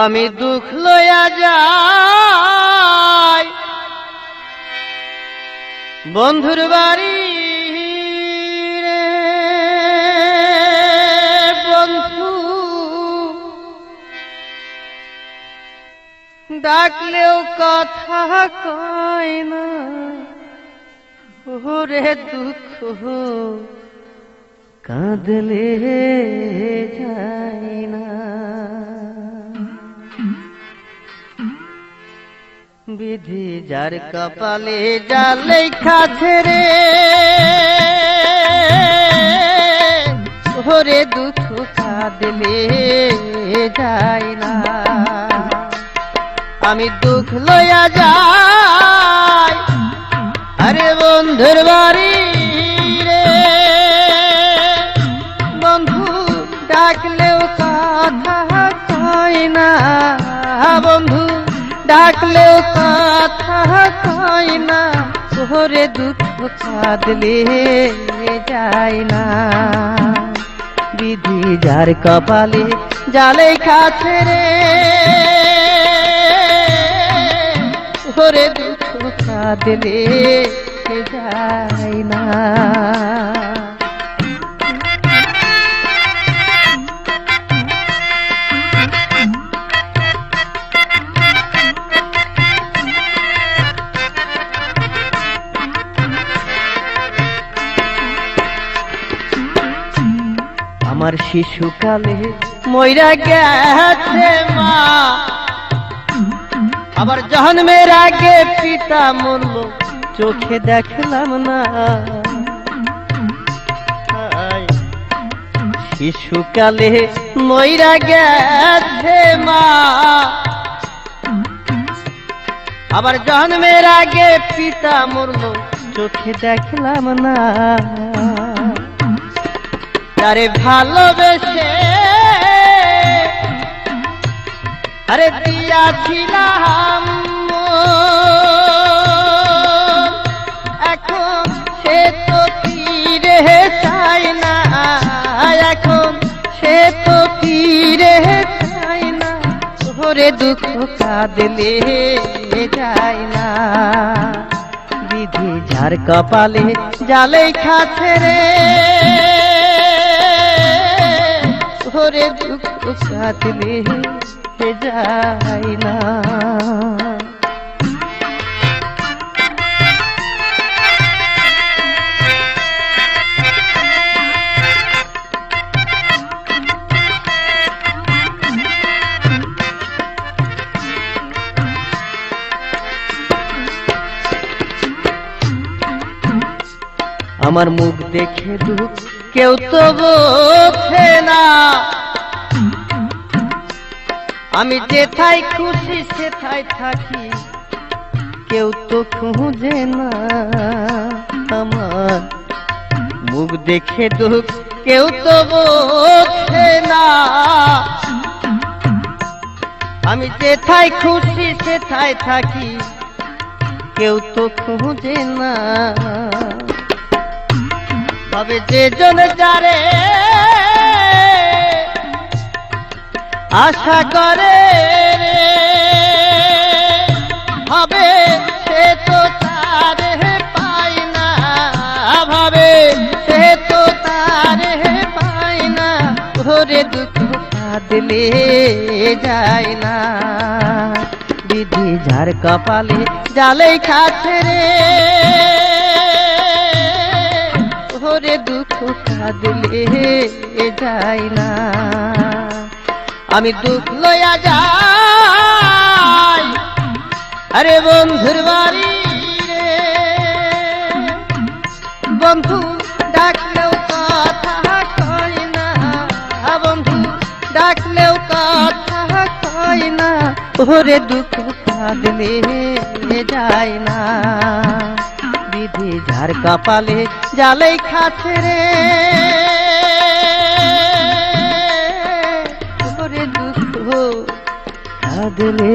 আমি দুঃখ লইয়া যাই বন্ধুর বাড়ি রে বন্ধু, ডাকলেও কথা কয় না, ওরে দুঃখ কাঁদলে যায় না। বিধি যার কপালে যা লেখা রে, ওরে দুঃখ কাঁদলে যায় না। আমি দুঃখ লইয়া যাই আরে বন্ধুর বাড়ি রে বন্ধু, ডাকলেও কথা কয় না, বন্ধু ডাকলেও কথা কয় না, ওরে দুঃখ কাঁদলে যায় না। বিধি যার কপালে যা লেখা রে, ওরে দুঃখ কাঁদলে যায় না। আমার শিশুকালে মইরা গেছে মা, আবার জন্মের আগে পিতা মরল চোখে দেখলাম না। শিশুকালে মইরা গেছে মা, আবার জন্মের আগে পিতা মরল চোখে দেখলাম না। তারে ভালোবেসে আরে দিয়াছিলাম, এখন সে তো ফিরে চায় না, এখন সে তো ফিরে চায় না, ওরে দুঃখ কাঁদলে যায় না। বিধি যার কপালে যা লেখা রে, ওরে দুঃখ কাঁদলে যায় না। আমার মুখ দেখে দুঃখ কেউ তো বোঝে না, আমি যেথায় খুশি সেথায় থাকি, কেউ তো খুঁজে না। আমার মুখ দেখে দুঃখ কেউ তো বোঝে না, আমি যেথায় খুশি সেথায় থাকি, কেউ তো খুঁজে না। তবে যে জন যারে আশা করে রে, ভাবে সে তো তারে পায় না, ভাবে সে তো তারে পায় না, ওরে দুঃখ কাঁদলে যায় না। বিধি যার কপালে যা লেখা রে, ওরে দুঃখ কাঁদলে যায় না। আমি দুঃখ লইয়া যাই আরে বন্ধুর বাড়ি রে বন্ধু, ডাকলেও কথা কয় না, বন্ধু ডাকলেও কথা কয় না, ওরে দুঃখ কাঁদলে যায় না। বিধি যার কপালে যা লেখা রে, ওরে দুঃখ কাঁদলে